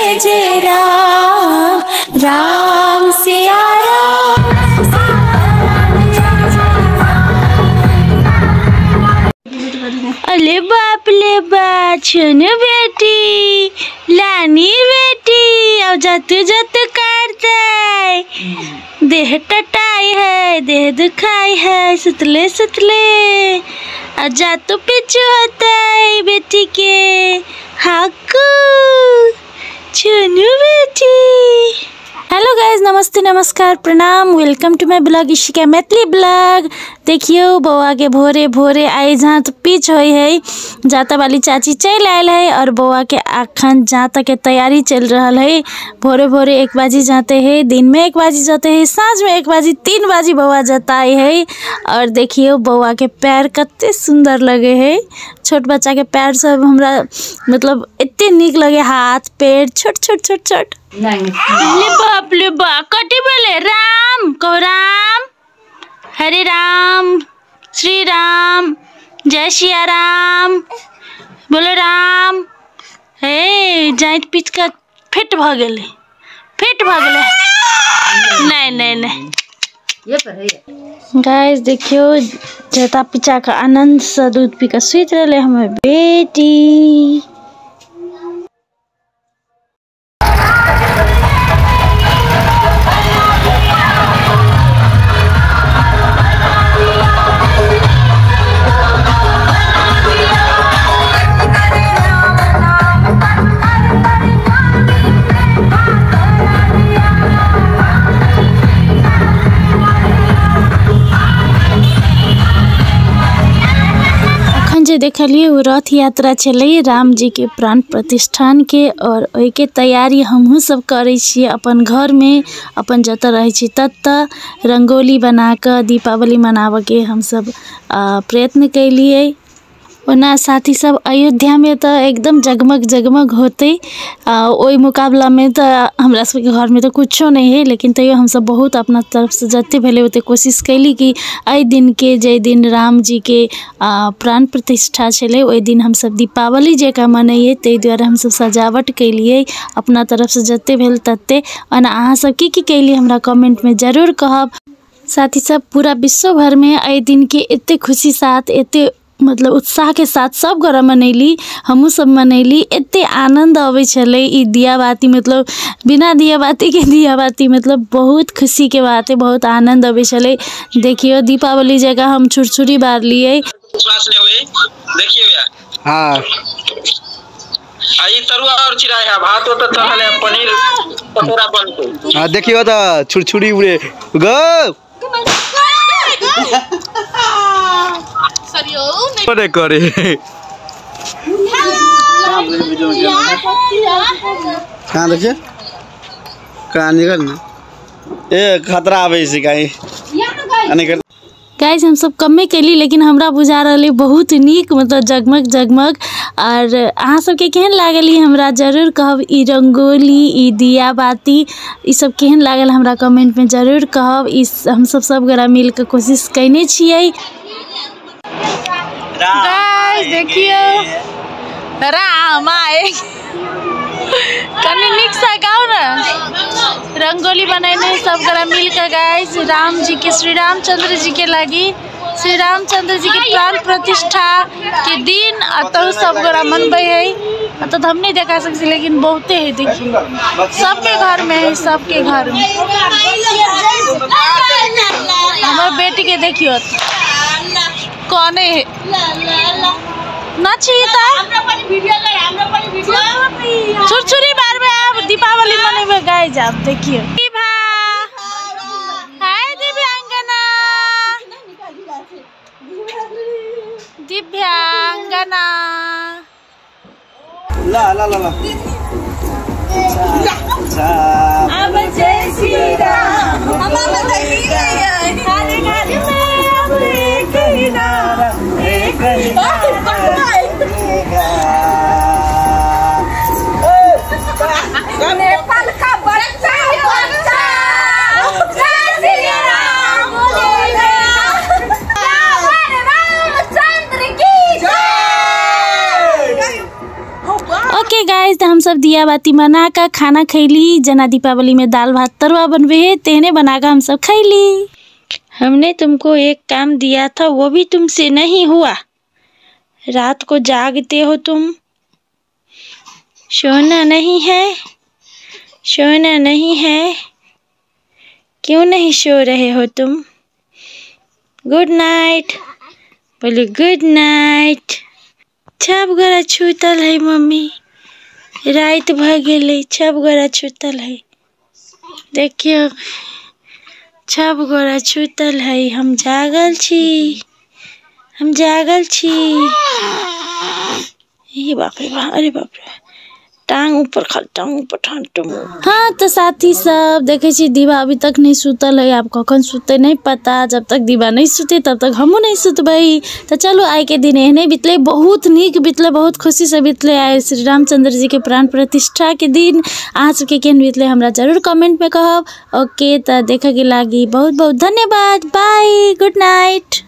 जय जय राम राम सिया राम। अरे बाप ले बा छुनु बेटी लानी बेटी अब जाते जाते काटते देह टटाई है देह दुखाई है सुतले सुतले और जातो पीछू होता है बेटी के हाकू छुनु बेटी। हेलो गाइज, नमस्ते नमस्कार प्रणाम, welcome to my blog Ishika Maithili blog. देखियो बउआ के भोरे भोरे आई जहाँ तो पिच हुई है जाता वाली चाची चल आयल है और बउआ के अखन जाता के तैयारी चल रहा है। भोरे भोरे 1 बजे जाते हैं, दिन में 1 बजे जाते हैं, साँझ में 1 बजे 3 बजे बउआ जाता है। और देखियो बउआ के पैर कते सुंदर लगे है, छोट बच्चा के पैर सब हमरा मतलब इतने निक लगे, हाथ पैर छोट छोट छोट छोट। ले बा कटी बोले राम कहो राम, हरे राम श्री राम जय सिया राम बोलो राम। हे जाइत पीछ का फिट भ गेले नहीं गाइस देखियो जता पिचा का आनंद से दूध पी के सुत रहे हमर बेटी। देखलिए वो रथ यात्रा चले राम जी के प्राण प्रतिष्ठान के, और ओई के तैयारी हमहू सब करे छिए अपन घर में, अपन जत रहे छी तत रंगोली बना के दीपावली मनावे के हम सब प्रयत्न कैलिए। ओना साथी सब अयोध्या में तो एकदम जगमग जगमग होते, ओई मुकाबला में तो हमरा सब के घर में तो कुछो नहीं है, लेकिन तैयो हम सब बहुत अपना तरफ से जते भेले ओते कोशिश कैली कि आई दिन के जे दिन राम जी के प्राण प्रतिष्ठा छले ओई दिन हम सब दीपावली जेका मनइए, तै द्वारा हम सब सजावट कैलिए अपना तरफ से जते भेल तते। और अहाँ सब की कैली हमरा कमेंट में जरूर कहब। साथी सब पूरा विश्व भर में आई दिन के एते खुशी साथ एते मतलब उत्साह के साथ सब घर मनैली, हमू सब मनैली, एते आनंद आवे छले। ई दिया बाती मतलब बिना दिया बाती के दिया बाती मतलब बहुत खुशी के बात है, बहुत आनंद आवे छले। देखियो दीपावली जगह हम छुरछुरी बार लिए देखियो यार। हां आई तरुआ और चिराई है भात तो चढ़ल है पनीर पकोड़ा बनतो। हां देखियो त छुरछुरी उड़े गो करे करे कहाँ देखिए कहाँ निकल ना ए खतरा आवे से काई गाइस हम सब कमे कैली, लेकिन हमरा बुझा रही बहुत नीक मतलब जगमग जगमग। और अहाँ सबके केहन लागल हमरा जरूर कहब, ई रंगोली ई दिया बाती ई सब केहन लागल हमरा कमेंट में जरूर कहब। ई हम सब गोरा मिल के कोशिश कैने छिए। गाइस देखियो राम आए कने निक सा गाओ ना, रंगोली बनाने सब गोरा मिल के गाइस राम जी के श्री रामचंद्र जी के लगी श्री रामचंद्र जी के प्राण प्रतिष्ठा के दिन तो सब गोरा मनबे है। तो हम नहीं देखा सकते लेकिन बहुते है, देखिए सबके घर में है, सबके घर में। हमारे बेटी के देखियो कौन है नचीता छुरछुरी बार में आप दीपावली मनेबे गाइस। आप देखिए हाय दिव्यांगना दिव्यांगना ला ला ला ला अब जय श्री राम हमारा घरे घरे में कहना नेपाल का बच्चा जय श्री राम रामचंद्र की जय। ओके गाइस गाइस हम सब दिया बाती मना का खाना खैली। जना दीपावली में दाल भात तरुआ बनवे है तेने बनाकर हम सब खैली। हमने तुमको एक काम दिया था वो भी तुमसे नहीं हुआ। रात को जागते हो तुम, सोना नहीं है, सोना नहीं है। क्यों नहीं सो रहे हो तुम? गुड नाइट बोले, गुड नाइट। छप गोरा छूतल है मम्मी, रात भ गेले, छप गोरा छूतल है। देखियो छप गोरा छूतल है। हम जागल छी, हम जागल छी। ये बाप रे बाप, अरे बाप रे, टांग ऊपर खा, टांग ऊपर ठान। हाँ तो साथी सब देखे छी दीवा अभी तक नहीं सुतल है। आप कखन सुते नहीं पता। जब तक दीवा नहीं सुते तब तक हमू नहीं सुतबई। तो चलो आइ के दिन एहने बितले, बहुत नीक बितले, बहुत खुशी से बितले। आए श्री रामचंद्र जी के प्राण प्रतिष्ठा के दिन। अहाँ सबके केहन बितले हमरा जरूर कमेंट में कहब। ओके तो देखे के लागी बहुत बहुत धन्यवाद। Bye, good night.